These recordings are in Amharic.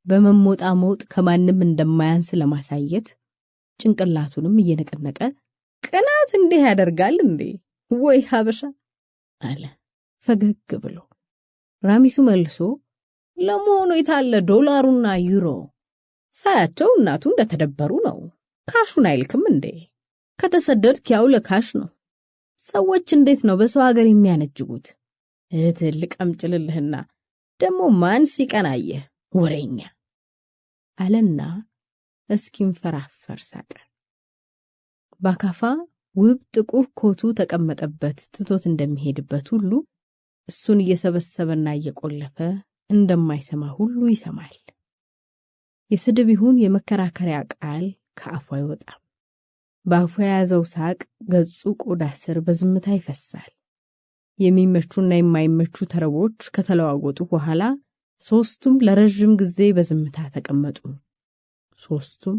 በመሞጣሞጥ ከማንም እንደማያንስ ለማሳየት ጭንቅላቱንም እየነቀነቀ ቅናት እንዲህ ያደርጋል እንዴ ወይ ሀበሻ አለ ፈገግ ብሎ። ራሚሱ መልሶ ለመሆኑ የታለ ዶላሩና ዩሮ? ሳያቸው እናቱ እንደተደበሩ ነው። ካሹን አይልክም እንዴ? ከተሰደድክ ያው ለካሽ ነው። ሰዎች እንዴት ነው በሰው ሀገር የሚያነጅቡት? ትልቅ አምጭልልህና ደሞ ማን ሲቀናየ ወሬኛ አለና እስኪንፈራፈር ሳቀ። ባካፋ ውብ ጥቁር ኮቱ ተቀመጠበት ትቶት እንደሚሄድበት ሁሉ እሱን እየሰበሰበና እየቆለፈ እንደማይሰማ ሁሉ ይሰማል። የስድብ ይሁን የመከራከሪያ ቃል ከአፉ አይወጣም። በአፉ የያዘው ሳቅ ገጹ ቆዳ ስር በዝምታ ይፈሳል። የሚመቹና የማይመቹ ተረቦች ከተለዋወጡ በኋላ ሶስቱም ለረጅም ጊዜ በዝምታ ተቀመጡ። ሶስቱም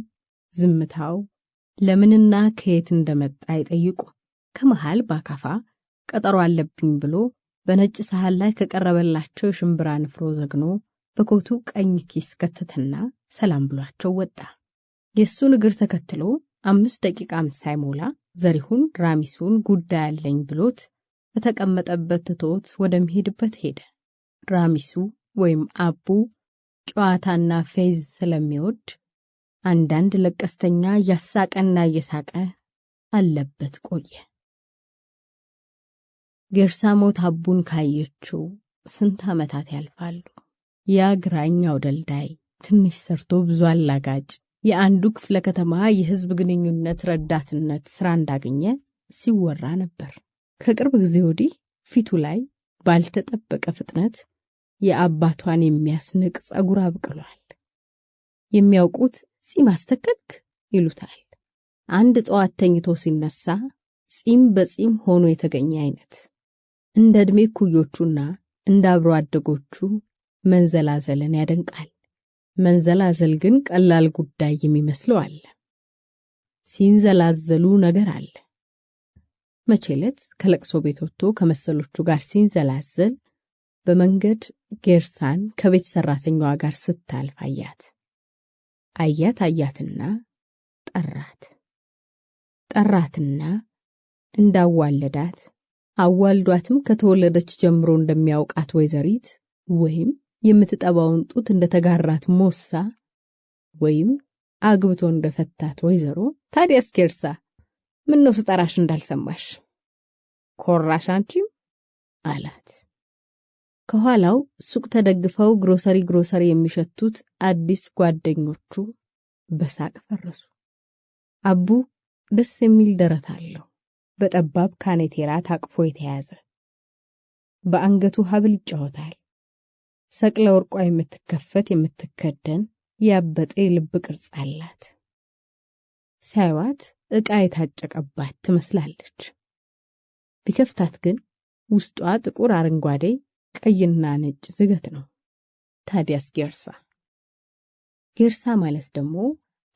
ዝምታው ለምንና ከየት እንደመጣ ይጠይቁ። ከመሃል ባካፋ ቀጠሮ አለብኝ ብሎ በነጭ ሳህን ላይ ከቀረበላቸው ሽምብራ ንፍሮ ዘግኖ በኮቱ ቀኝ ኪስ ከተተና ሰላም ብሏቸው ወጣ። የሱን እግር ተከትሎ 5 ደቂቃም ሳይሞላ ዘሪሁን ራሚሱን ጉዳይ አለኝ ብሎት በተቀመጠበት ትቶት ወደሚሄድበት ሄደ። ራሚሱ ወይም አቡ ጨዋታና ፌዝ ስለሚወድ አንዳንድ ለቀስተኛ ያሳቀና እየሳቀ አለበት ቆየ። ገርሳሞት አቡን ካየችው ስንት ዓመታት ያልፋሉ። ያ ግራኛው ደልዳይ ትንሽ ሰርቶ ብዙ አላጋጭ የአንዱ ክፍለ ከተማ የህዝብ ግንኙነት ረዳትነት ስራ እንዳገኘ ሲወራ ነበር። ከቅርብ ጊዜ ወዲህ ፊቱ ላይ ባልተጠበቀ ፍጥነት የአባቷን የሚያስንቅ ጸጉር አብቅሏል። የሚያውቁት ጺም አስተከልክ ይሉታል። አንድ ጠዋት ተኝቶ ሲነሳ ጺም በጺም ሆኖ የተገኘ አይነት እንደ እድሜ ኩዮቹና እንደ አብሮ አደጎቹ መንዘላዘልን ያደንቃል። መንዘላዘል ግን ቀላል ጉዳይ የሚመስለው አለ። ሲንዘላዘሉ ነገር አለ። መቼለት ከለቅሶ ቤት ወጥቶ ከመሰሎቹ ጋር ሲንዘላዘል በመንገድ ጌርሳን ከቤት ሰራተኛዋ ጋር ስታልፍ አያትና ጠራትና እንዳዋለዳት አዋልዷትም ከተወለደች ጀምሮ እንደሚያውቃት ወይዘሪት ወይም የምትጠባውን ጡት እንደተጋራት ሞሳ ወይም አግብቶ እንደፈታት ወይዘሮ ታዲያስ ጌርሳ ምን ነው ስጠራሽ እንዳልሰማሽ ኮራሽ አንቺም አላት። ከኋላው ሱቅ ተደግፈው ግሮሰሪ የሚሸቱት አዲስ ጓደኞቹ በሳቅ ፈረሱ። አቡ ደስ የሚል ደረት አለው። በጠባብ ካኔቴራ ታቅፎ የተያዘ በአንገቱ ሐብል ይጫወታል። ሰቅለ ወርቋ የምትከፈት የምትከደን ያበጠ ልብ ቅርጽ አላት። ሳይዋት ዕቃ የታጨቀባት ትመስላለች። ቢከፍታት ግን ውስጧ ጥቁር አረንጓዴ ቀይና ነጭ ዝገት ነው። ታዲያስ ጌርሳ ማለት ደግሞ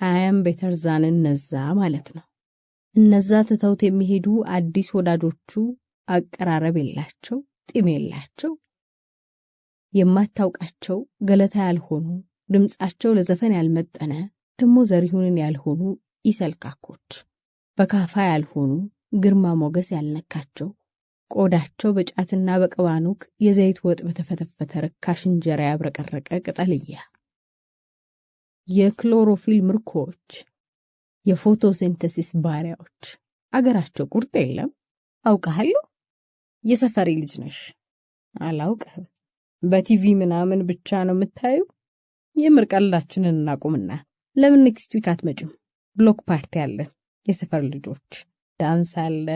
አያም ቤተርዛንን ነዛ ማለት ነው። እነዛ ተተውት የሚሄዱ አዲስ ወዳጆቹ አቀራረብ የላቸው፣ ጢም የላቸው፣ የማታውቃቸው ገለታ ያልሆኑ ድምጻቸው ለዘፈን ያልመጠነ ደሞ ዘሪሁንን ያልሆኑ ይሰልካኮች፣ በካፋ ያልሆኑ ግርማ ሞገስ ያልነካቸው ቆዳቸው በጫትና በቅባኑክ የዘይት ወጥ በተፈተፈተ ርካሽ እንጀራ ያብረቀረቀ ቅጠልያ የክሎሮፊል ምርኮች የፎቶሲንተሲስ ባሪያዎች አገራቸው ቁርጥ የለም። አውቃለሁ የሰፈሪ ልጅ ነሽ። አላውቅም በቲቪ ምናምን ብቻ ነው የምታዩ። የምርቀላችንን እናቁምና ለምን ኔክስት ዊክ አትመጭም? ብሎክ ፓርቲ አለ። የሰፈር ልጆች ዳንስ አለ።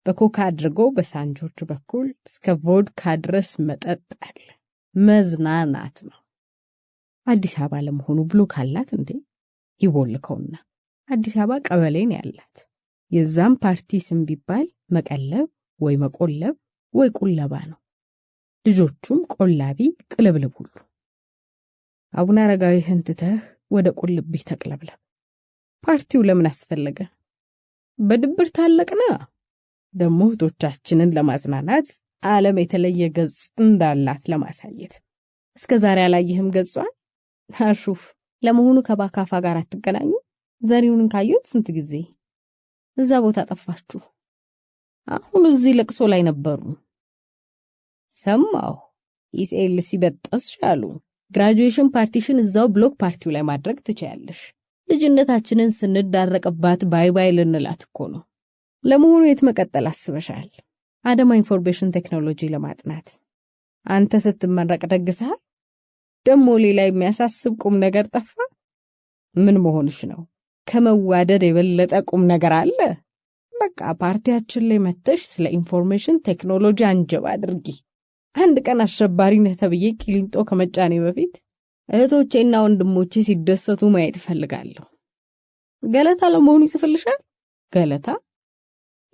በኮካ አድርጎ በሳንጆቹ በኩል እስከ ቮድካ ድረስ መጠጥ አለ። መዝናናት ነው። አዲስ አበባ ለመሆኑ ብሎክ አላት እንዴ? ይቦልከውና አዲስ አበባ ቀበሌ ነው ያላት። የዛም ፓርቲ ስም ቢባል መቀለብ ወይ መቆለብ ወይ ቁለባ ነው። ልጆቹም ቆላቢ ቅልብልብ ሁሉ። አቡነ አረጋዊ ህንትተህ ወደ ቁልብህ ተቅለብለብ። ፓርቲው ለምን አስፈለገ? በድብር ታለቅና ደሞ እህቶቻችንን ለማጽናናት ዓለም የተለየ ገጽ እንዳላት ለማሳየት። እስከ ዛሬ አላየህም ገጿን? አሹፍ ለመሆኑ ከባካፋ ጋር አትገናኙ? ዘሪሁንን ካዩት ስንት ጊዜ? እዛ ቦታ ጠፋችሁ? አሁን እዚህ ለቅሶ ላይ ነበሩ። ሰማሁ። ኢሲኤልሲ በጠስ ሻሉ። ግራጁዌሽን ፓርቲሽን እዛው ብሎክ ፓርቲው ላይ ማድረግ ትችያለሽ። ልጅነታችንን ስንዳረቅባት ባይ ባይ ልንላት እኮ ነው። ለመሆኑ የት መቀጠል አስበሻል? አዳማ ኢንፎርሜሽን ቴክኖሎጂ ለማጥናት። አንተ ስትመረቅ ደግሰሃል? ደሞ ሌላ የሚያሳስብ ቁም ነገር ጠፋ? ምን መሆንሽ ነው? ከመዋደድ የበለጠ ቁም ነገር አለ? በቃ ፓርቲያችን ላይ መተሽ ስለ ኢንፎርሜሽን ቴክኖሎጂ አንጀብ አድርጊ። አንድ ቀን አሸባሪ ነህ ተብዬ ቂሊንጦ ከመጫኔ በፊት እህቶቼና ወንድሞቼ ሲደሰቱ ማየት እፈልጋለሁ። ገለታ ለመሆኑ ይጽፍልሻል? ገለታ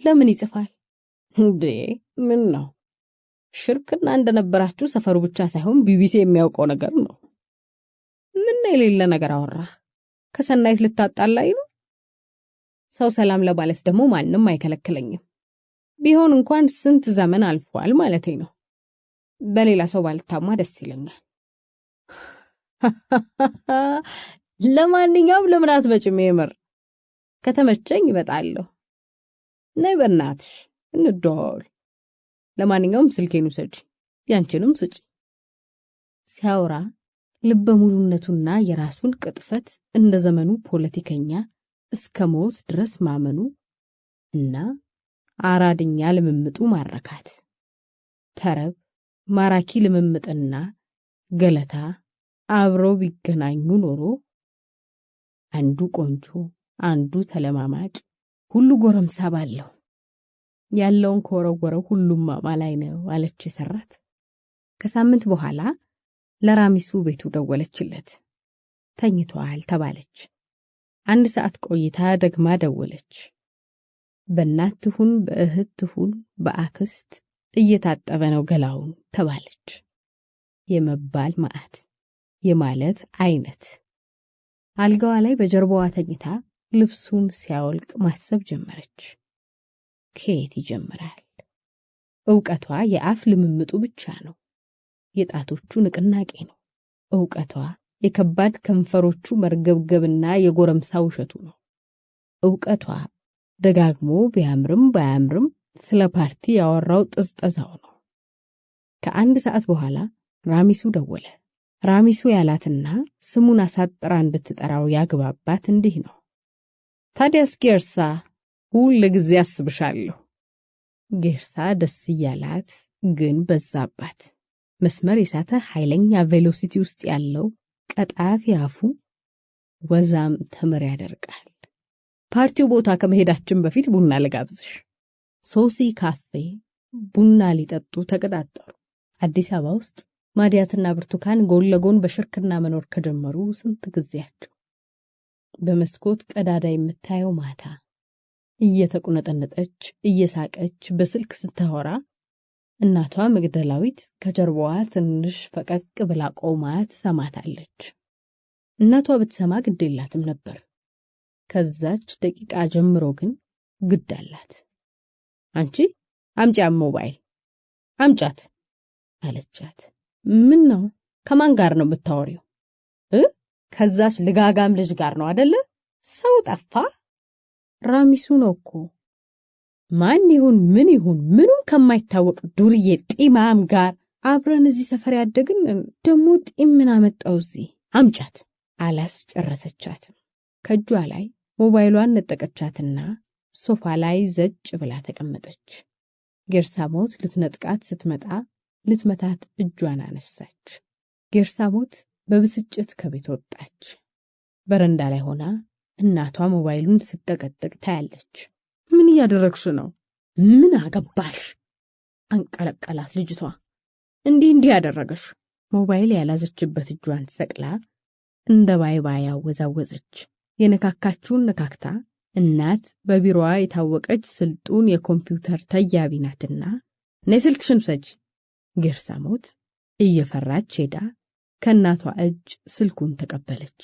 ለምን ይጽፋል እንዴ? ምን ነው? ሽርክና እንደነበራችሁ ሰፈሩ ብቻ ሳይሆን ቢቢሲ የሚያውቀው ነገር ነው። ምን የሌለ ነገር አወራ? ከሰናይት ልታጣላይ ነው? ሰው ሰላም ለባለስ ደግሞ ማንንም አይከለክለኝም። ቢሆን እንኳን ስንት ዘመን አልፏል ማለቴ ነው። በሌላ ሰው ባልታማ ደስ ይለኛል። ለማንኛውም ለምን አትመጭም? የምር ከተመቸኝ እመጣለሁ። ነይ በእናትሽ እንደዋወል። ለማንኛውም ስልኬን ውሰጂ፣ ያንቺንም ስጪ። ሲያወራ ልበ ሙሉነቱና የራሱን ቅጥፈት እንደ ዘመኑ ፖለቲከኛ እስከ ሞት ድረስ ማመኑ እና አራድኛ ልምምጡ ማረካት። ተረብ ማራኪ ልምምጥና ገለታ አብረው ቢገናኙ ኖሮ አንዱ ቆንጆ አንዱ ተለማማጭ ሁሉ ጎረምሳ ባለው ያለውን ኮረወረው ሁሉም ማማላይ ነው አለች ሰራት። ከሳምንት በኋላ ለራሚሱ ቤቱ ደወለችለት። ተኝቷል ተባለች። አንድ ሰዓት ቆይታ ደግማ ደወለች። በእናት ትሁን በእህት ትሁን በአክስት እየታጠበ ነው ገላውን ተባለች። የመባል ማአት የማለት አይነት። አልጋዋ ላይ በጀርባዋ ተኝታ ልብሱን ሲያወልቅ ማሰብ ጀመረች። ከየት ይጀምራል? ዕውቀቷ የአፍ ልምምጡ ብቻ ነው። የጣቶቹ ንቅናቄ ነው። ዕውቀቷ የከባድ ከንፈሮቹ መርገብገብና የጎረምሳ ውሸቱ ነው። ዕውቀቷ ደጋግሞ ቢያምርም ባያምርም ስለ ፓርቲ ያወራው ጥዝጠዛው ነው። ከአንድ ሰዓት በኋላ ራሚሱ ደወለ። ራሚሱ ያላትና ስሙን አሳጥራ እንድትጠራው ያግባባት እንዲህ ነው። ታዲያስ ጌርሳ ሁል ጊዜ አስብሻለሁ። ጌርሳ ደስ እያላት ግን በዛባት። መስመር የሳተ ኃይለኛ ቬሎሲቲ ውስጥ ያለው ቀጣፊ አፉ ወዛም ተመር ያደርጋል። ፓርቲው ቦታ ከመሄዳችን በፊት ቡና ልጋብዝሽ። ሶሲ ካፌ ቡና ሊጠጡ ተቀጣጠሩ። አዲስ አበባ ውስጥ ማዲያትና ብርቱካን ጎን ለጎን በሽርክና መኖር ከጀመሩ ስንት ጊዜያቸው። በመስኮት ቀዳዳ የምታየው ማታ እየተቁነጠነጠች እየሳቀች በስልክ ስታወራ እናቷ መግደላዊት ከጀርባዋ ትንሽ ፈቀቅ ብላ ቆማ ትሰማታለች። እናቷ ብትሰማ ግድ የላትም ነበር። ከዛች ደቂቃ ጀምሮ ግን ግድ አላት። አንቺ አምጪ ሞባይል አምጫት አለቻት። ምን ነው? ከማን ጋር ነው የምታወሪው? ከዛች ልጋጋም ልጅ ጋር ነው አይደለ? ሰው ጠፋ? ራሚሱ ነው እኮ። ማን ይሁን ምን ይሁን ምኑን ከማይታወቅ ዱርዬ ጢማም ጋር አብረን እዚህ ሰፈር ያደግን። ደሞ ጢም ምን አመጣው እዚህ? አምጫት አላስጨረሰቻትም። ከጇ ላይ ሞባይሏን ነጠቀቻትና ሶፋ ላይ ዘጭ ብላ ተቀመጠች። ጌርሳሞት ልትነጥቃት ስትመጣ ልትመታት እጇን አነሳች። ጌርሳሞት በብስጭት ከቤት ወጣች። በረንዳ ላይ ሆና እናቷ ሞባይሉን ስትጠቀጥቅ ታያለች። ምን እያደረግሽ ነው? ምን አገባሽ? አንቀለቀላት ልጅቷ። እንዲህ ያደረገሽ። ሞባይል ያላዘችበት እጇን ሰቅላ እንደ ባይባያ ወዛወዘች። የነካካችውን ነካክታ እናት በቢሮዋ የታወቀች ስልጡን የኮምፒውተር ተያቢ ናትና ነይ ስልክሽን ውሰጂ። ጌርሳሞት እየፈራች ሄዳ ከእናቷ እጅ ስልኩን ተቀበለች።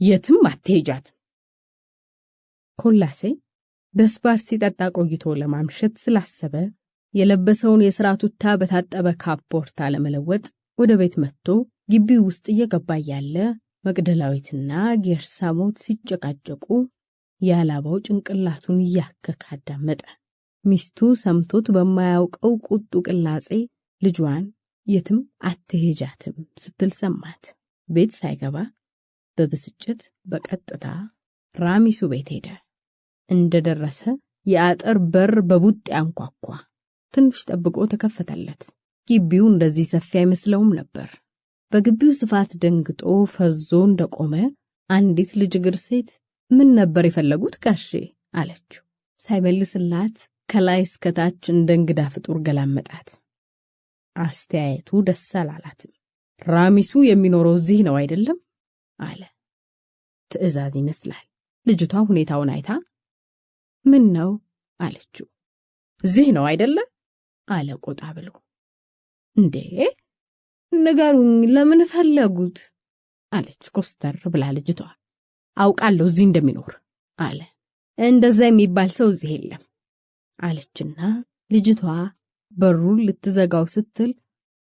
የትም አትሄጃት። ኮላሴ ደስባር ሲጠጣ ቆይቶ ለማምሸት ስላሰበ የለበሰውን የሥራ ቱታ በታጠበ ካፖርት ለመለወጥ ወደ ቤት መጥቶ ግቢው ውስጥ እየገባ ያለ መቅደላዊትና ጌርሳሞት ሲጨቃጨቁ ያላባው ጭንቅላቱን ያከካዳመጠ ሚስቱ ሰምቶት በማያውቀው ቁጡ ቅላጼ ልጇን የትም አትሄጃትም ስትል ሰማት። ቤት ሳይገባ በብስጭት በቀጥታ ራሚሱ ቤት ሄደ። እንደደረሰ የአጥር በር በቡጥ ያንኳኳ። ትንሽ ጠብቆ ተከፈተለት። ግቢው እንደዚህ ሰፊ አይመስለውም ነበር። በግቢው ስፋት ደንግጦ ፈዞ እንደቆመ አንዲት ልጅ እግር ሴት ምን ነበር የፈለጉት ጋሼ አለችው። ሳይመልስላት ከላይ እስከ ታች እንደ እንግዳ ፍጡር ገላመጣት። አስተያየቱ ደስ አላላትም። ራሚሱ የሚኖረው እዚህ ነው አይደለም አለ። ትዕዛዝ ይመስላል። ልጅቷ ሁኔታውን አይታ ምን ነው አለችው። እዚህ ነው አይደለ አለ ቆጣ ብሎ። እንዴ ንገሩኝ ለምን ፈለጉት አለች ኮስተር ብላ ልጅቷ። አውቃለሁ እዚህ እንደሚኖር አለ። እንደዛ የሚባል ሰው እዚህ የለም አለችና ልጅቷ በሩን ልትዘጋው ስትል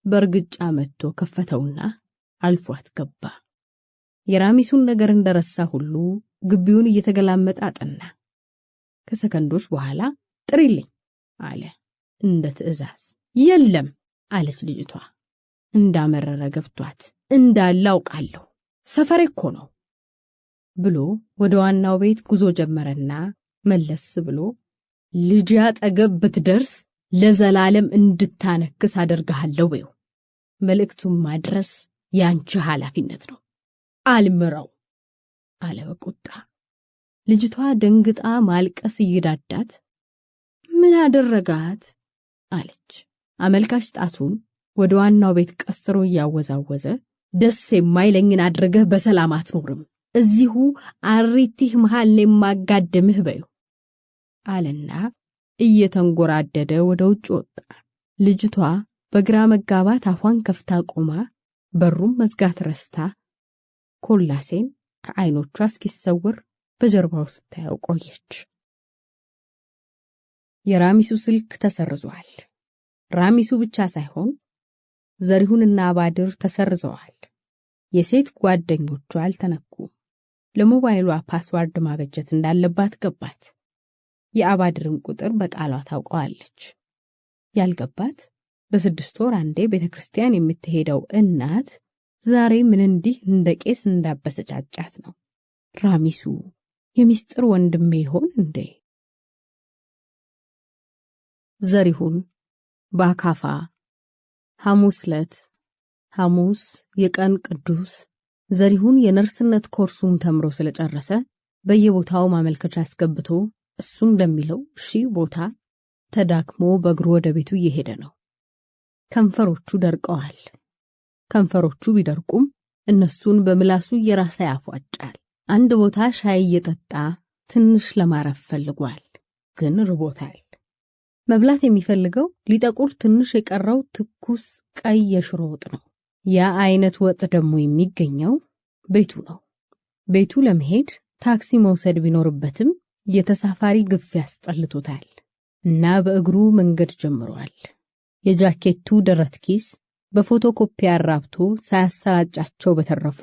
በርግጫ መጥቶ ከፈተውና አልፏት ገባ። የራሚሱን ነገር እንደረሳ ሁሉ ግቢውን እየተገላመጠ አጠና። ከሰከንዶች በኋላ ጥሪልኝ አለ እንደ ትዕዛዝ። የለም አለች ልጅቷ እንዳመረረ ገብቷት። እንዳለ አውቃለሁ ሰፈሬ እኮ ነው ብሎ ወደ ዋናው ቤት ጉዞ ጀመረና መለስ ብሎ ልጅ አጠገብ ብትደርስ ለዘላለም እንድታነክስ አደርግሃለሁ በይው። መልእክቱን ማድረስ ያንቺ ኃላፊነት ነው። አልምረው አለ በቁጣ። ልጅቷ ደንግጣ ማልቀስ ይዳዳት ምን አደረጋት አለች። አመልካች ጣቱን ወደ ዋናው ቤት ቀስሮ ያወዛወዘ ደስ የማይለኝን አድርገህ በሰላም አትኖርም፣ እዚሁ አሪቲህ መሃል ላይ ማጋደምህ በይው አለና እየተንጎራደደ ወደ ውጭ ወጣ። ልጅቷ በግራ መጋባት አፏን ከፍታ ቆማ በሩን መዝጋት ረስታ ኮላሴን ከዓይኖቿ እስኪሰወር በጀርባው ስታየው ቆየች። የራሚሱ ስልክ ተሰርዟል። ራሚሱ ብቻ ሳይሆን ዘሪሁንና አባድር ተሰርዘዋል። የሴት ጓደኞቿ አልተነኩም። ለሞባይሏ ፓስዋርድ ማበጀት እንዳለባት ገባት። የአባድርን ቁጥር በቃሏ ታውቀዋለች። ያልገባት በ6 ወር አንዴ ቤተክርስቲያን የምትሄደው እናት ዛሬ ምን እንዲህ እንደ ቄስ እንዳበሰጫጫት ነው። ራሚሱ የሚስጥር ወንድሜ ይሆን እንዴ? ዘሪሁን ባካፋ ሐሙስ የቀን ቅዱስ ዘሪሁን የነርስነት ኮርሱን ተምሮ ስለጨረሰ በየቦታው ማመልከቻ አስገብቶ እሱ እንደሚለው ቦታ ተዳክሞ በእግሩ ወደ ቤቱ እየሄደ ነው። ከንፈሮቹ ደርቀዋል። ከንፈሮቹ ቢደርቁም እነሱን በምላሱ የራሳ ያፏጫል። አንድ ቦታ ሻይ እየጠጣ ትንሽ ለማረፍ ፈልጓል፣ ግን ርቦታል። መብላት የሚፈልገው ሊጠቁር ትንሽ የቀረው ትኩስ ቀይ የሽሮ ወጥ ነው። ያ አይነት ወጥ ደግሞ የሚገኘው ቤቱ ነው። ቤቱ ለመሄድ ታክሲ መውሰድ ቢኖርበትም የተሳፋሪ ግፍ ያስጠልቶታል እና በእግሩ መንገድ ጀምሯል። የጃኬቱ ደረት ኪስ በፎቶኮፒ አራብቶ ሳያሰራጫቸው በተረፉ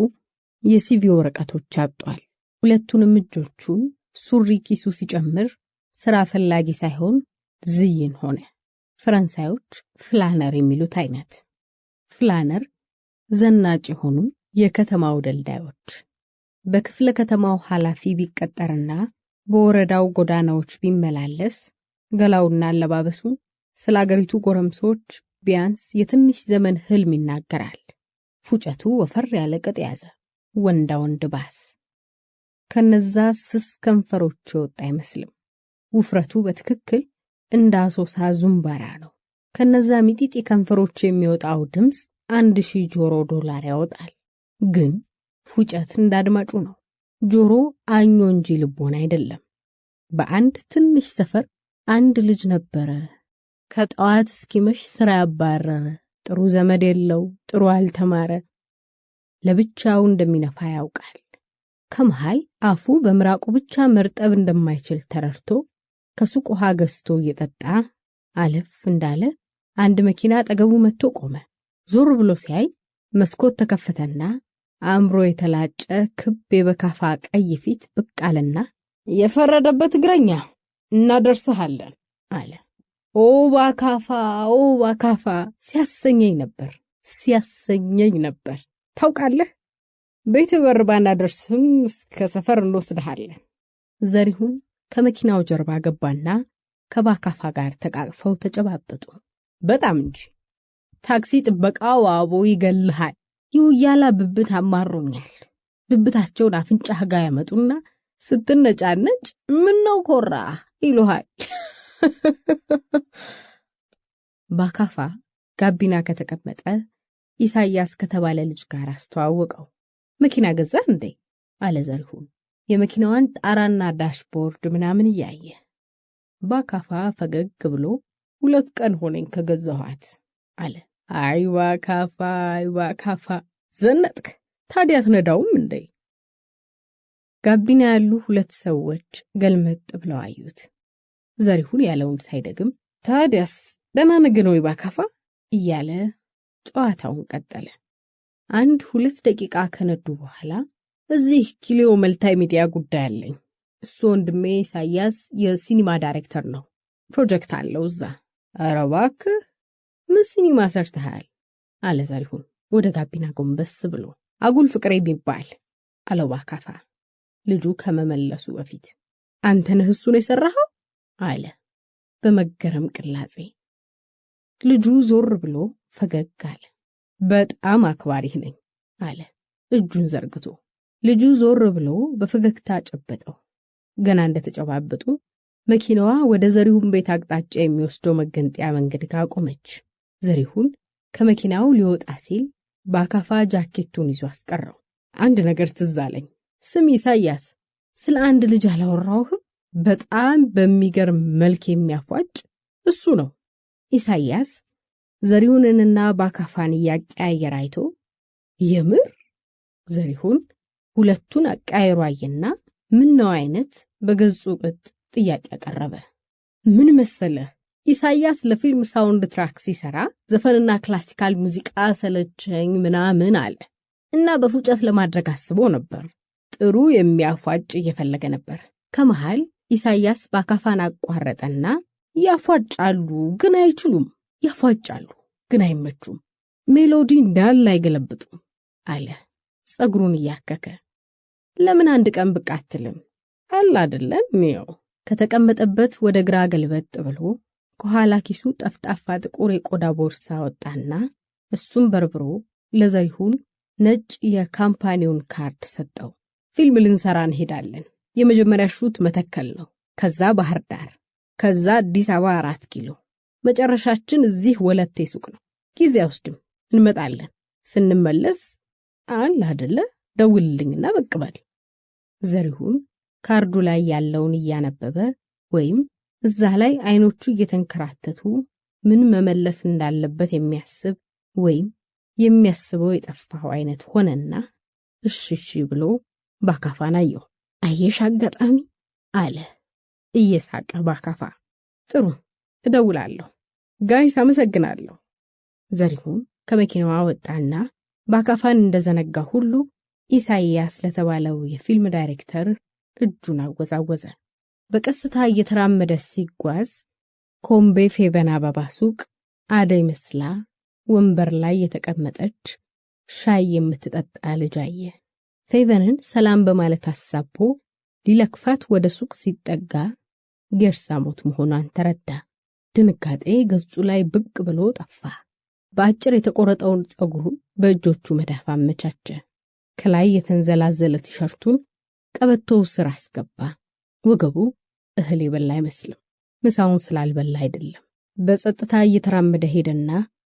የሲቪ ወረቀቶች አብጧል። ሁለቱንም እጆቹን ሱሪ ኪሱ ሲጨምር ስራ ፈላጊ ሳይሆን ዝይን ሆነ። ፈረንሳዮች ፍላነር የሚሉት አይነት። ፍላነር ዘናጭ የሆኑ የከተማው ደልዳዮች። በክፍለ ከተማው ኃላፊ ቢቀጠርና በወረዳው ጎዳናዎች ቢመላለስ ገላውና አለባበሱ ስለ አገሪቱ ጎረምሶች ቢያንስ የትንሽ ዘመን ህልም ይናገራል። ፉጨቱ ወፈር ያለ ቅጥ ያዘ፣ ወንዳ ወንድ ባስ። ከነዛ ስስ ከንፈሮች ወጣ አይመስልም። ውፍረቱ በትክክል እንደ አሶሳ ዙምባራ ነው። ከነዛ ሚጢጢ ከንፈሮች የሚወጣው ድምፅ 1000 ጆሮ ዶላር ያወጣል። ግን ፉጨት እንዳድማጩ ነው። ጆሮ አኞ እንጂ ልቦና አይደለም። በአንድ ትንሽ ሰፈር አንድ ልጅ ነበረ። ከጠዋት እስኪመሽ ስራ ያባረረ፣ ጥሩ ዘመድ የለው፣ ጥሩ አልተማረ፣ ለብቻው እንደሚነፋ ያውቃል። ከመሃል አፉ በምራቁ ብቻ መርጠብ እንደማይችል ተረድቶ ከሱቅ ውሃ ገዝቶ እየጠጣ አለፍ እንዳለ አንድ መኪና አጠገቡ መጥቶ ቆመ። ዞር ብሎ ሲያይ መስኮት ተከፈተና አምሮ የተላጨ ክብ የበካፋ ቀይ ፊት ብቅ አለና የፈረደበት እግረኛ እናደርስሃለን አለ። ኦ ባካፋ ሲያሰኘኝ ነበር። ታውቃለህ፣ ቤት በር ባናደርስም እስከ ሰፈር እንወስድሃለን። ዘሪሁን ከመኪናው ጀርባ ገባና ከባካፋ ጋር ተቃቅፈው ተጨባበጡ። በጣም እንጂ ታክሲ ጥበቃው አቦ ይገልሃል። ይውያላ ብብት አማሮኛል። ብብታቸውን አፍንጫህ ጋር ያመጡና ስትነጫነጭ ምን ነው ኮራ ይሉሃል። ባካፋ ጋቢና ከተቀመጠ ኢሳያስ ከተባለ ልጅ ጋር አስተዋወቀው። መኪና ገዛ እንዴ አለ ዘሪሁን የመኪናዋን ጣራና ዳሽቦርድ ምናምን እያየ። ባካፋ ፈገግ ብሎ 2 ቀን ሆነኝ ከገዛኋት አለ። አይ ባካፋ ዘነጥክ። ታዲያ ትነዳውም እንዴ? ጋቢና ያሉ 2 ሰዎች ገልመጥ ብለው አዩት። ዘሪሁን ያለውን ሳይደግም ታዲያስ ደህና ነገር ነው ባካፋ እያለ ጨዋታውን ቀጠለ። 1-2 ደቂቃ ከነዱ በኋላ እዚህ ኪሊዮ መልታይ ሚዲያ ጉዳይ አለኝ። እሱ ወንድሜ ኢሳያስ የሲኒማ ዳይሬክተር ነው። ፕሮጀክት አለው እዛ። ኧረ እባክህ ምን ሲኒማ ሰርተሃል? አለ ዘሪሁን ወደ ጋቢና ጎንበስ ብሎ። አጉል ፍቅሬ የሚባል አለው ባካፋ ልጁ ከመመለሱ በፊት። አንተ ነህ እሱን የሰራኸው? አለ በመገረም ቅላጼ። ልጁ ዞር ብሎ ፈገግ አለ። በጣም አክባሪህ ነኝ አለ እጁን ዘርግቶ። ልጁ ዞር ብሎ በፈገግታ ጨበጠው። ገና እንደተጨባበጡ መኪናዋ ወደ ዘሪሁን ቤት አቅጣጫ የሚወስደው መገንጠያ መንገድ ጋር ቆመች። ዘሪሁን ከመኪናው ሊወጣ ሲል ባካፋ ጃኬቱን ይዞ አስቀረው። አንድ ነገር ትዝ አለኝ። ስም ኢሳያስ፣ ስለ አንድ ልጅ አላወራሁህም? በጣም በሚገርም መልክ የሚያፏጭ እሱ ነው። ኢሳያስ ዘሪሁንንና ባካፋን እያቀያየር አይቶ የምር? ዘሪሁን ሁለቱን አቀያየሩ አየና ምን ነው አይነት በገጹ ቅጥ ጥያቄ አቀረበ። ምን መሰለህ፣ ኢሳያስ ለፊልም ሳውንድ ትራክ ሲሰራ ዘፈንና ክላሲካል ሙዚቃ ሰለቸኝ ምናምን አለ እና በፉጨት ለማድረግ አስቦ ነበር። ጥሩ የሚያፏጭ እየፈለገ ነበር። ከመሃል ኢሳያስ ባካፋን አቋረጠና ያፏጫሉ ግን አይችሉም፣ ያፏጫሉ ግን አይመቹም፣ ሜሎዲ እንዳለ አይገለብጡም አለ ጸጉሩን እያከከ። ለምን አንድ ቀን ብቅ አትልም? አለ አይደለም ነው። ከተቀመጠበት ወደ ግራ ገልበጥ ብሎ ከኋላ ኪሱ ጠፍጣፋ ጥቁር የቆዳ ቦርሳ ወጣና እሱም በርብሮ ለዘሪሁን ነጭ የካምፓኒውን ካርድ ሰጠው። ፊልም ልንሰራ እንሄዳለን። የመጀመሪያ ሹት መተከል ነው። ከዛ ባህር ዳር፣ ከዛ አዲስ አበባ 4 ኪሎ፣ መጨረሻችን እዚህ ወለቴ ሱቅ ነው። ጊዜ አይወስድም፣ እንመጣለን። ስንመለስ አለ አይደለ ደውልልኝና በቅ በል። ዘሪሁን ካርዱ ላይ ያለውን እያነበበ ወይም እዛ ላይ አይኖቹ እየተንከራተቱ ምን መመለስ እንዳለበት የሚያስብ ወይም የሚያስበው የጠፋው አይነት ሆነና እሺ ብሎ ባካፋን አየው። አየሽ አጋጣሚ አለ እየሳቀ ባካፋ። ጥሩ እደውላለሁ ጋይስ፣ አመሰግናለሁ። ዘሪሁን ከመኪናዋ ወጣና ባካፋን እንደዘነጋ ሁሉ ኢሳያስ ለተባለው የፊልም ዳይሬክተር እጁን አወዛወዘ። በቀስታ እየተራመደ ሲጓዝ ኮምቤ ፌቨን አበባ ሱቅ አደይ መስላ ወንበር ላይ የተቀመጠች ሻይ የምትጠጣ ልጅ አየ። ፌቨንን ሰላም በማለት አሳቦ ሊለክፋት ወደ ሱቅ ሲጠጋ ጌርሳሞት መሆኗን ተረዳ። ድንጋጤ ገጹ ላይ ብቅ ብሎ ጠፋ። በአጭር የተቆረጠውን ጸጉሩን በእጆቹ መዳፍ አመቻቸ። ከላይ የተንዘላዘለ ቲሸርቱን ቀበቶው ስር አስገባ። ወገቡ እህል የበላ አይመስልም። ምሳውን ስላልበላ አይደለም። በጸጥታ እየተራመደ ሄደና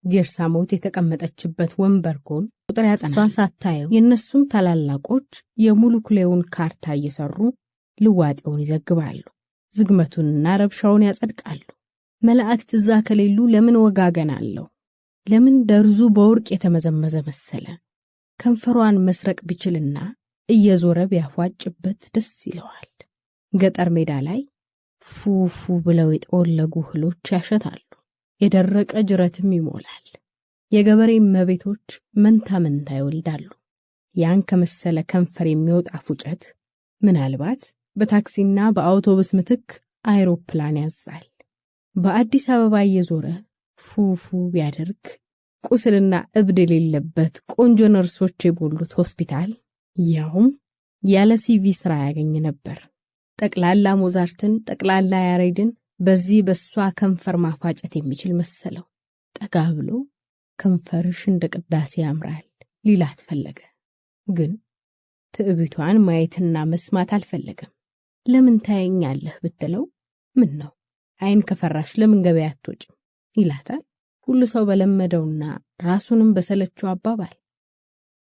ጌርሳሞት የተቀመጠችበት ወንበር ጎን ቁጥር ያጠናል። እሷን ሳታየው የእነሱም ታላላቆች የሙሉክሌውን ካርታ እየሰሩ ልዋጤውን ይዘግባሉ። ዝግመቱንና ረብሻውን ያጸድቃሉ። መላእክት እዛ ከሌሉ ለምን ወጋገን አለው? ለምን ደርዙ በወርቅ የተመዘመዘ መሰለ? ከንፈሯን መስረቅ ቢችልና እየዞረ ቢያፏጭበት ደስ ይለዋል። ገጠር ሜዳ ላይ ፉፉ ብለው የጠወለጉ እህሎች ያሸታሉ። የደረቀ ጅረትም ይሞላል። የገበሬ መቤቶች መንታ መንታ ይወልዳሉ። ያን ከመሰለ ከንፈር የሚወጣ ፉጨት ምናልባት በታክሲና በአውቶቡስ ምትክ አይሮፕላን ያዛል። በአዲስ አበባ እየዞረ ፉፉ ቢያደርግ ቁስልና እብድ የሌለበት ቆንጆ ነርሶች የሞሉት ሆስፒታል ያውም ያለ ሲቪ ስራ ያገኝ ነበር። ጠቅላላ ሞዛርትን ጠቅላላ ያሬድን በዚህ በሷ ከንፈር ማፋጨት የሚችል መሰለው። ጠጋ ብሎ ከንፈርሽ እንደ ቅዳሴ ያምራል ሊላት ፈለገ። ግን ትዕቢቷን ማየትና መስማት አልፈለገም። ለምን ታየኛለህ ብትለው ምን ነው አይን ከፈራሽ ለምን ገበያ አትወጭም ይላታል። ሁሉ ሰው በለመደውና ራሱንም በሰለችው አባባል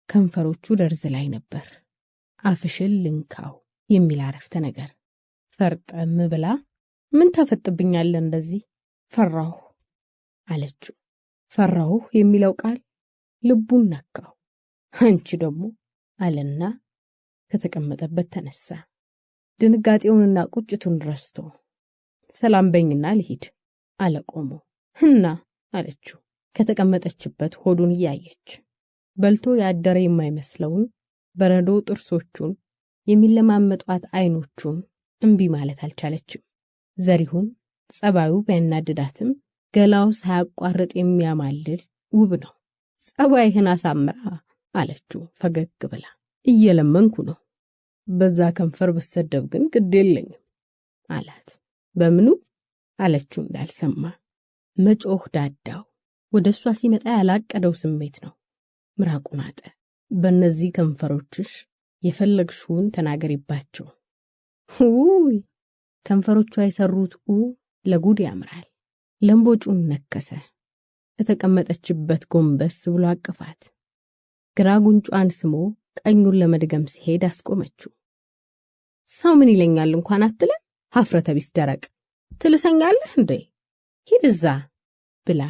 ከንፈሮቹ ደርዝ ላይ ነበር። አፍሽል ልንካው የሚል አረፍተ ነገር። ፈርጠም ብላ ምን ታፈጥብኛለህ እንደዚህ? ፈራሁ አለችው። ፈራሁ የሚለው ቃል ልቡን ነካው። አንቺ ደግሞ አለና ከተቀመጠበት ተነሳ። ድንጋጤውንና ቁጭቱን ረስቶ ሰላም በይኝና ልሂድ አለ ቆሞ። እና አለችው ከተቀመጠችበት ሆዱን እያየች። በልቶ ያደረ የማይመስለውን በረዶ ጥርሶቹን የሚለማመጧት አይኖቹን እምቢ ማለት አልቻለችም። ዘሪሁን ጸባዩ ቢያናድዳትም ገላው ሳያቋርጥ የሚያማልል ውብ ነው። ጸባይህን አሳምራ አለችው ፈገግ ብላ። እየለመንኩ ነው። በዛ ከንፈር በሰደብ ግን ግድ የለኝም አላት። በምኑ አለችው እንዳልሰማ። መጮህ ዳዳው ወደሷ ሲመጣ ያላቀደው ስሜት ነው። ምራቁን አጠ። በእነዚህ ከንፈሮችሽ የፈለግሽውን ተናገሪባቸው። ውይ ከንፈሮቿ የሰሩት ለጉድ ያምራል። ለምቦጩን ነከሰ። የተቀመጠችበት ጎንበስ ብሎ አቅፋት። ግራ ጉንጯን ስሞ ቀኙን ለመድገም ሲሄድ አስቆመችው። ሰው ምን ይለኛል እንኳን አትለም? ሀፍረተ ቢስ ደረቅ ትልሰኛለህ እንዴ? ሂድ እዛ ብላ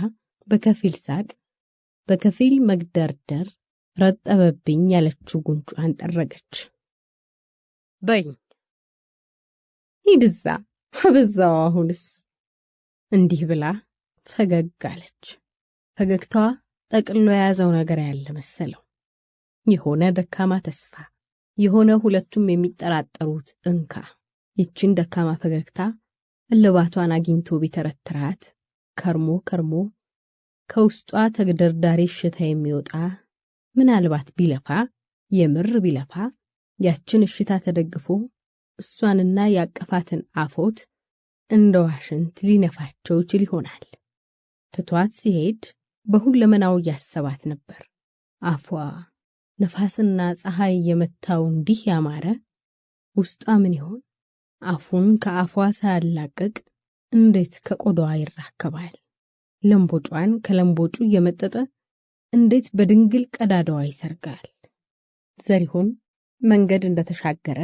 በከፊል ሳቅ በከፊል መግደርደር ረጠበብኝ ያለችው ጉንጯን ጠረገች። በይ ሂድ እዛ አበዛው አሁንስ እንዲህ ብላ ፈገግ አለች። ፈገግታዋ ጠቅሎ የያዘው ነገር ያለ መሰለው። የሆነ ደካማ ተስፋ፣ የሆነ ሁለቱም የሚጠራጠሩት እንካ። ይችን ደካማ ፈገግታ እልባቷን አግኝቶ ቢተረትራት ከርሞ ከውስጧ ተግደርዳሪ ሽታ የሚወጣ ምናልባት ቢለፋ የምር ቢለፋ ያችን እሽታ ተደግፎ እሷንና ያቀፋትን አፎት እንደ ዋሽንት ሊነፋቸው ይችል ይሆናል። ትቷት ሲሄድ በሁለመናው ያሰባት ነበር። አፏ ነፋስና ፀሐይ የመታው እንዲህ ያማረ ውስጧ ምን ይሆን? አፉን ከአፏ ሳያላቅቅ እንዴት ከቆዳዋ ይራከባል? ለምቦጯን ከለምቦጩ የመጠጠ እንዴት በድንግል ቀዳዳዋ ይሰርጋል? ዘሪሁን መንገድ እንደተሻገረ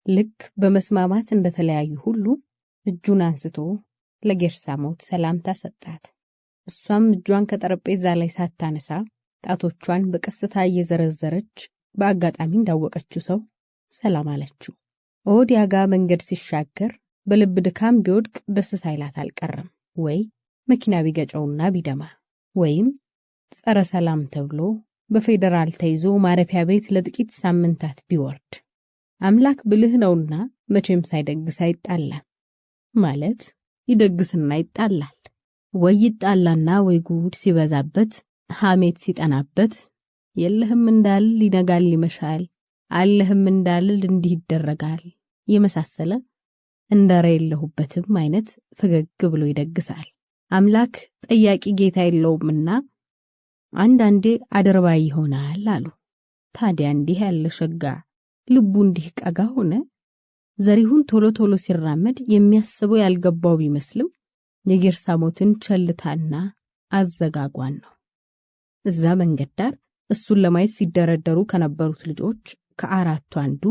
ልክ በመስማማት እንደተለያዩ ሁሉ እጁን አንስቶ ለጌርሳሞት ሰላምታ ሰጣት። እሷም እጇን ከጠረጴዛ ላይ ሳታነሳ ጣቶቿን በቀስታ እየዘረዘረች በአጋጣሚ እንዳወቀችው ሰው ሰላም አለችው። ወዲያ ጋር መንገድ ሲሻገር በልብ ድካም ቢወድቅ ደስ ሳይላት አልቀረም። ወይ መኪና ቢገጨውና ቢደማ ወይም ጸረ ሰላም ተብሎ በፌደራል ተይዞ ማረፊያ ቤት ለጥቂት ሳምንታት ቢወርድ። አምላክ ብልህ ነውና መቼም ሳይደግስ አይጣላም ማለት ይደግስና ይጣላል። ወይ ይጣላና ወይ ጉድ ሲበዛበት ሐሜት ሲጠናበት የለህም እንዳል ይነጋል ይመሻል፣ አለህም እንዳል እንዲህ ይደረጋል የመሳሰለ እንደረ የለሁበትም አይነት ፈገግ ብሎ ይደግሳል። አምላክ ጠያቂ ጌታ የለውምና አንዳንዴ አደርባይ ይሆናል አሉ። ታዲያ እንዲህ ያለ ሸጋ ልቡ እንዲህ ቀጋ ሆነ። ዘሪሁን ቶሎ ሲራመድ የሚያስበው ያልገባው ቢመስልም የጌርሳሞትን ቸልታና አዘጋጓን ነው። እዛ መንገድ ዳር እሱን ለማየት ሲደረደሩ ከነበሩት ልጆች ከአራቱ አንዱ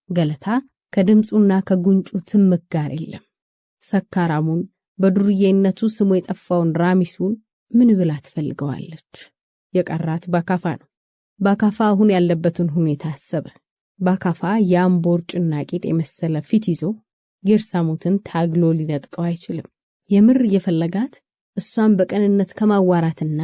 ገለታ ከድምጹና ከጉንጩ ትምክ ጋር የለም። ሰካራሙን በዱርዬነቱ ስሙ የጠፋውን ራሚሱን ምን ብላ ትፈልገዋለች? የቀራት ባካፋ ነው። ባካፋ አሁን ያለበትን ሁኔታ አሰበ። ባካፋ ያምቦርጭና ቂጥ የመሰለ ፊት ይዞ ጌርሳሞትን ታግሎ ሊነጥቀው አይችልም። የምር የፈለጋት እሷን በቀንነት ከማዋራትና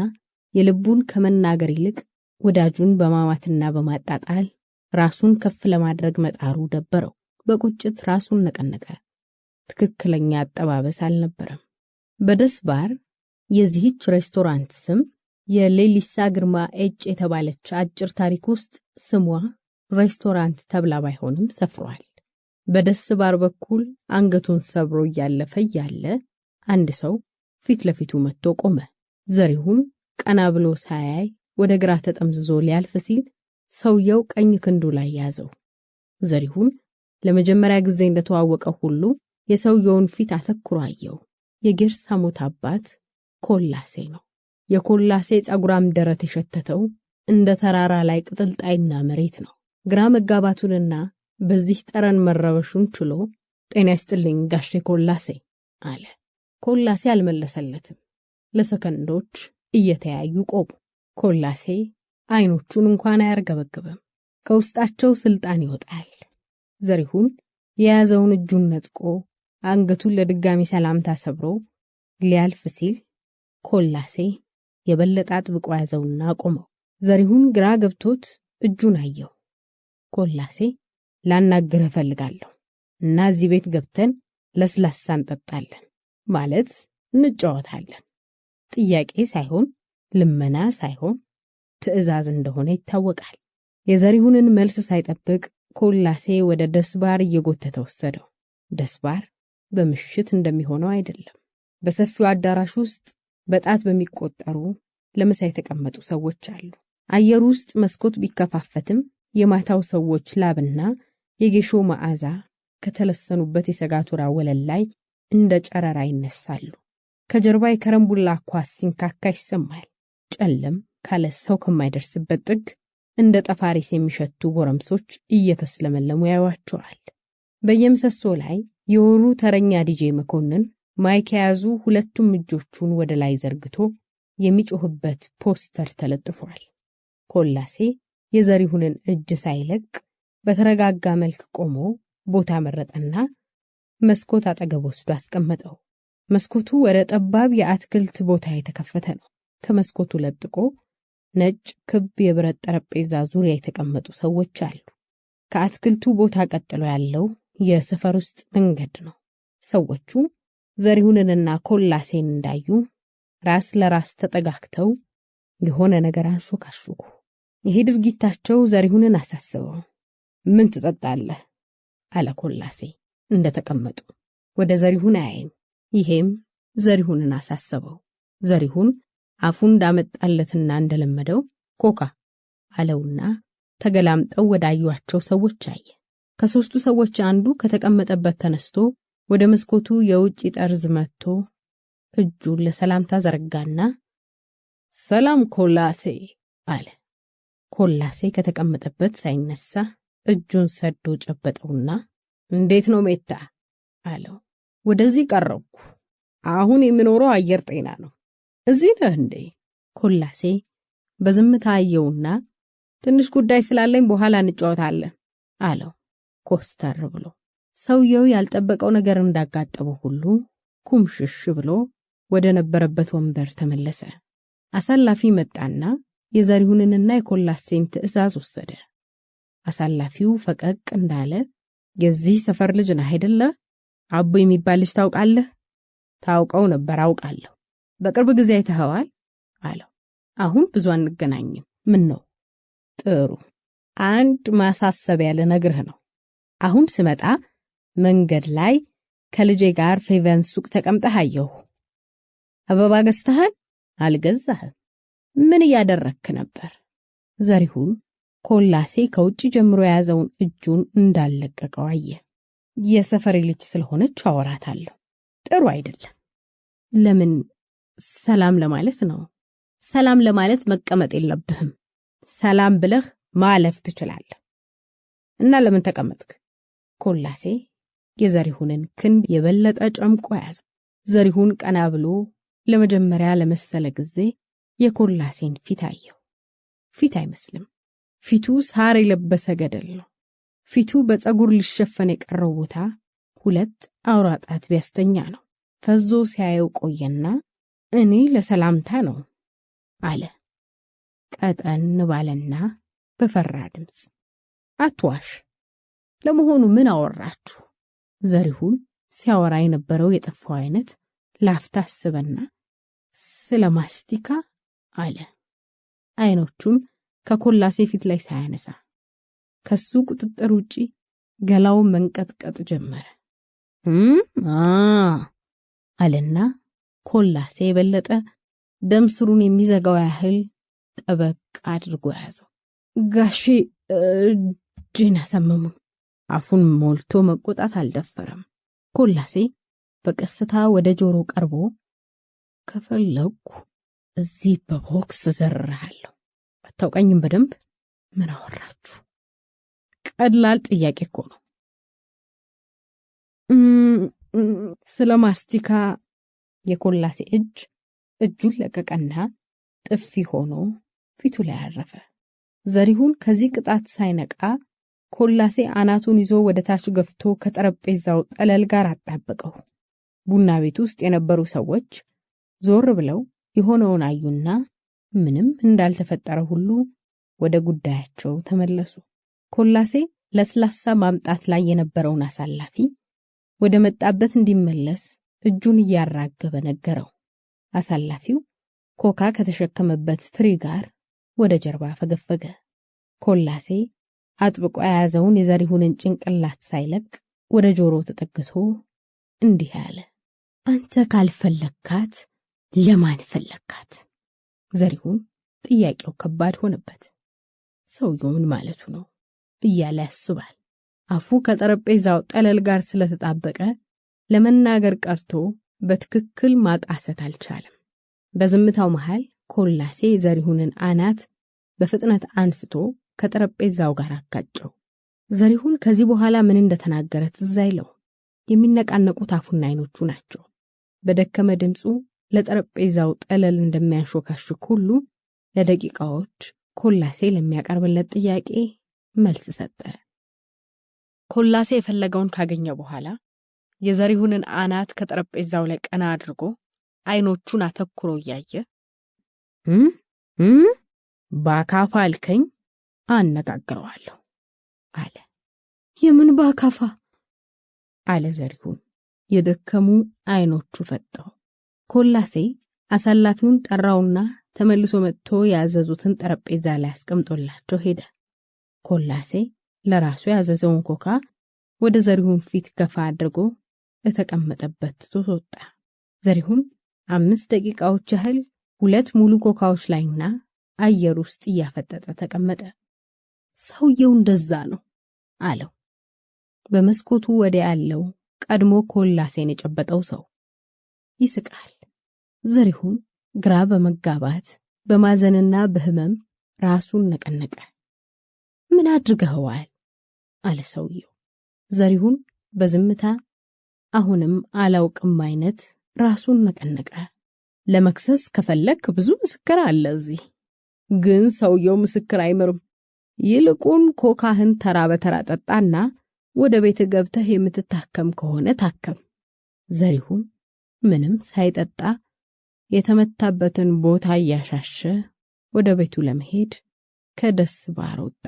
የልቡን ከመናገር ይልቅ ወዳጁን በማማትና በማጣጣል ራሱን ከፍ ለማድረግ መጣሩ ደበረው። በቁጭት ራሱን ነቀነቀ። ትክክለኛ አጠባበስ አልነበረም። በደስ ባር የዚህች ሬስቶራንት ስም የሌሊሳ ግርማ ኤጭ የተባለች አጭር ታሪክ ውስጥ ስሟ ሬስቶራንት ተብላ ባይሆንም ሰፍሯል። በደስ ባር በኩል አንገቱን ሰብሮ እያለፈ ያለ አንድ ሰው ፊት ለፊቱ መጥቶ ቆመ። ዘሪሁን ቀና ብሎ ሳያይ ወደ ግራ ተጠምዝዞ ሊያልፍ ሲል ሰውየው ቀኝ ክንዱ ላይ ያዘው። ዘሪሁን ለመጀመሪያ ጊዜ እንደተዋወቀው ሁሉ የሰውየውን ፊት አተኩሮ አየው። የጌርሳሞት አባት ኮላሴ ነው። የኮላሴ ጸጉራም ደረት የሸተተው እንደ ተራራ ላይ ቅጥልጣይና መሬት ነው። ግራ መጋባቱንና በዚህ ጠረን መረበሹን ችሎ ጤና ይስጥልኝ ጋሼ ኮላሴ አለ። ኮላሴ አልመለሰለትም። ለሰከንዶች እየተያዩ ቆሙ። ኮላሴ አይኖቹን እንኳን አያርገበግብም። ከውስጣቸው ስልጣን ይወጣል። ዘሪሁን የያዘውን እጁን ነጥቆ አንገቱን ለድጋሚ ሰላምታ ሰብሮ ሊያልፍ ሲል ኮላሴ የበለጠ አጥብቆ ያዘውና ቆመው። ዘሪሁን ግራ ገብቶት እጁን አየው። ኮላሴ ላናግርህ እፈልጋለሁ እና እዚህ ቤት ገብተን ለስላሳ እንጠጣለን ማለት እንጫወታለን። ጥያቄ ሳይሆን ልመና ሳይሆን ትዕዛዝ እንደሆነ ይታወቃል። የዘሪሁንን መልስ ሳይጠብቅ ኮላሴ ወደ ደስባር እየጎተተ ወሰደው። ደስባር በምሽት እንደሚሆነው አይደለም። በሰፊው አዳራሽ ውስጥ በጣት በሚቆጠሩ ለምሳ የተቀመጡ ሰዎች አሉ። አየር ውስጥ መስኮት ቢከፋፈትም የማታው ሰዎች ላብና የጌሾ መዓዛ ከተለሰኑበት የሰጋቱራ ወለል ላይ እንደ ጨረራ ይነሳሉ። ከጀርባ የከረምቡላ ኳስ ሲንካካ ይሰማል። ጨለም ካለ ሰው ከማይደርስበት ጥግ እንደ ጠፋሪስ የሚሸቱ ጎረምሶች እየተስለመለሙ ያዩዋቸዋል። በየምሰሶ ላይ የወሩ ተረኛ ዲጄ መኮንን ማይክ የያዙ ሁለቱም እጆቹን ወደ ላይ ዘርግቶ የሚጮህበት ፖስተር ተለጥፏል። ኮላሴ የዘሪሁንን እጅ ሳይለቅ በተረጋጋ መልክ ቆሞ ቦታ መረጠና መስኮት አጠገብ ወስዶ አስቀመጠው። መስኮቱ ወደ ጠባብ የአትክልት ቦታ የተከፈተ ነው። ከመስኮቱ ለጥቆ ነጭ ክብ የብረት ጠረጴዛ ዙሪያ የተቀመጡ ሰዎች አሉ። ከአትክልቱ ቦታ ቀጥሎ ያለው የሰፈር ውስጥ መንገድ ነው። ሰዎቹ ዘሪሁንንና ኮላሴን እንዳዩ ራስ ለራስ ተጠጋግተው የሆነ ነገር አንሾካሾኩ። ይሄ ድርጊታቸው ዘሪሁንን አሳሰበው። ምን ትጠጣለህ? አለ ኮላሴ እንደተቀመጡ። ወደ ዘሪሁን አያይም። ይሄም ዘሪሁንን አሳሰበው። ዘሪሁን አፉን እንዳመጣለትና እንደለመደው ኮካ አለውና ተገላምጠው ወዳዩአቸው ሰዎች አየ። ከሶስቱ ሰዎች አንዱ ከተቀመጠበት ተነስቶ ወደ መስኮቱ የውጭ ጠርዝ መጥቶ እጁን ለሰላምታ ዘረጋና ሰላም ኮላሴ አለ። ኮላሴ ከተቀመጠበት ሳይነሳ እጁን ሰዶ ጨበጠውና እንዴት ነው ሜታ አለው። ወደዚህ ቀረብኩ። አሁን የምኖረው አየር ጤና ነው። እዚህ ነህ እንዴ? ኮላሴ በዝምታ አየውና ትንሽ ጉዳይ ስላለኝ በኋላ እንጫወታለን አለው ኮስተር ብሎ። ሰውየው ያልጠበቀው ነገር እንዳጋጠመው ሁሉ ኩምሽሽ ብሎ ወደ ነበረበት ወንበር ተመለሰ። አሳላፊ መጣና የዘሪሁንንና የኮላሴን ትዕዛዝ ወሰደ። አሳላፊው ፈቀቅ እንዳለ የዚህ ሰፈር ልጅ ነህ አይደለ? አቡ የሚባል ልጅ ታውቃለህ? ታውቀው ነበር አውቃለሁ። በቅርብ ጊዜ አይተኸዋል? አለው። አሁን ብዙ አንገናኝም። ምን ነው? ጥሩ። አንድ ማሳሰቢያ ልነግርህ ነው። አሁን ስመጣ መንገድ ላይ ከልጄ ጋር ፌቨን ሱቅ ተቀምጠህ አየሁ። አበባ ገዝተሃል? አልገዛህም። ምን እያደረክ ነበር? ዘሪሁን ኮላሴ ከውጭ ጀምሮ የያዘውን እጁን እንዳለቀቀው አየ። የሰፈሬ ልጅ ስለሆነች አወራታለሁ። ጥሩ አይደለም። ለምን? ሰላም ለማለት ነው። ሰላም ለማለት መቀመጥ የለብህም። ሰላም ብለህ ማለፍ ትችላለህ። እና ለምን ተቀመጥክ? ኮላሴ የዘሪሁንን ክንድ የበለጠ ጨምቆ ያዘ። ዘሪሁን ቀና ብሎ ለመጀመሪያ ለመሰለ ጊዜ የኮላሴን ፊት አየው። ፊት አይመስልም። ፊቱ ሳር የለበሰ ገደል ነው። ፊቱ በፀጉር ሊሸፈን የቀረው ቦታ ሁለት አውራ ጣት ቢያስተኛ ነው። ፈዞ ሲያየው ቆየና እኔ ለሰላምታ ነው አለ። ቀጠን ባለና በፈራ ድምፅ አትዋሽ፣ ለመሆኑ ምን አወራችሁ? ዘሪሁን ሲያወራ የነበረው የጠፋው አይነት ላፍታ አስበና ስለ ማስቲካ አለ። አይኖቹን ከኮላሴ ፊት ላይ ሳያነሳ ከሱ ቁጥጥር ውጪ ገላው መንቀጥቀጥ ጀመረ። አለና ኮላሴ የበለጠ ደም ስሩን የሚዘጋው ያህል ጠበቅ አድርጎ ያዘው። ጋሼ ጂና ሰመሙ። አፉን ሞልቶ መቆጣት አልደፈረም። ኮላሴ በቀስታ ወደ ጆሮ ቀርቦ ከፈለኩ እዚህ በቦክስ ዘርራለሁ። አታውቀኝም በደንብ። ምን አወራችሁ? ቀላል ጥያቄ እኮ ነው። ስለ ማስቲካ። የኮላሴ እጁን ለቀቀና ጥፊ ሆኖ ፊቱ ላይ አረፈ። ዘሪሁን ከዚህ ቅጣት ሳይነቃ ኮላሴ አናቱን ይዞ ወደ ታች ገፍቶ ከጠረጴዛው ጠለል ጋር አጣበቀው። ቡና ቤት ውስጥ የነበሩ ሰዎች ዞር ብለው የሆነውን አዩና ምንም እንዳልተፈጠረ ሁሉ ወደ ጉዳያቸው ተመለሱ። ኮላሴ ለስላሳ ማምጣት ላይ የነበረውን አሳላፊ ወደ መጣበት እንዲመለስ እጁን እያራገበ ነገረው። አሳላፊው ኮካ ከተሸከመበት ትሪ ጋር ወደ ጀርባ ፈገፈገ። ኮላሴ አጥብቆ የያዘውን የዘሪሁንን ጭንቅላት ሳይለቅ ወደ ጆሮ ተጠግቶ እንዲህ አለ። አንተ ካልፈለካት ለማን ፈለካት? ዘሪሁን ጥያቄው ከባድ ሆነበት። ሰውየው ምን ማለቱ ነው እያለ ያስባል። አፉ ከጠረጴዛው ጠለል ጋር ስለተጣበቀ ለመናገር ቀርቶ በትክክል ማቃሰት አልቻለም። በዝምታው መሃል ኮላሴ ዘሪሁንን አናት በፍጥነት አንስቶ ከጠረጴዛው ጋር አጋጨው። ዘሪሁን ከዚህ በኋላ ምን እንደተናገረ ትዝ አይለው። የሚነቃነቁት አፉና አይኖቹ ናቸው። በደከመ ድምፁ ለጠረጴዛው ጠለል እንደሚያሾካሽክ ሁሉ ለደቂቃዎች ኮላሴ ለሚያቀርብለት ጥያቄ መልስ ሰጠ። ኮላሴ የፈለገውን ካገኘ በኋላ የዘሪሁንን አናት ከጠረጴዛው ላይ ቀና አድርጎ አይኖቹን አተኩሮ እያየ ባካፋ አልከኝ? አነጋግረዋለሁ አለ። የምን ባካፋ? አለ ዘሪሁን። የደከሙ አይኖቹ ፈጠው። ኮላሴ አሳላፊውን ጠራውና ተመልሶ መጥቶ ያዘዙትን ጠረጴዛ ላይ አስቀምጦላቸው ሄደ። ኮላሴ ለራሱ ያዘዘውን ኮካ ወደ ዘሪሁን ፊት ገፋ አድርጎ የተቀመጠበት ትቶት ወጣ። ዘሪሁን 5 ደቂቃዎች ያህል 2 ሙሉ ኮካዎች ላይና አየር ውስጥ እያፈጠጠ ተቀመጠ። ሰውየው እንደዛ ነው አለው። በመስኮቱ ወደ ያለው ቀድሞ ኮላሴን የጨበጠው ሰው ይስቃል። ዘሪሁን ግራ በመጋባት በማዘንና በህመም ራሱን ነቀነቀ። ምን አድርገዋል? አለ ሰውየው። ዘሪሁን በዝምታ አሁንም አላውቅም አይነት ራሱን ነቀነቀ። ለመክሰስ ከፈለክ ብዙ ምስክር አለ እዚህ። ግን ሰውየው ምስክር አይመርም። ይልቁን ኮካህን ተራ በተራ ጠጣና ወደ ቤት ገብተህ የምትታከም ከሆነ ታከም። ዘሪሁን ምንም ሳይጠጣ የተመታበትን ቦታ ያሻሸ ወደ ቤቱ ለመሄድ ከደስ ባር ወጣ።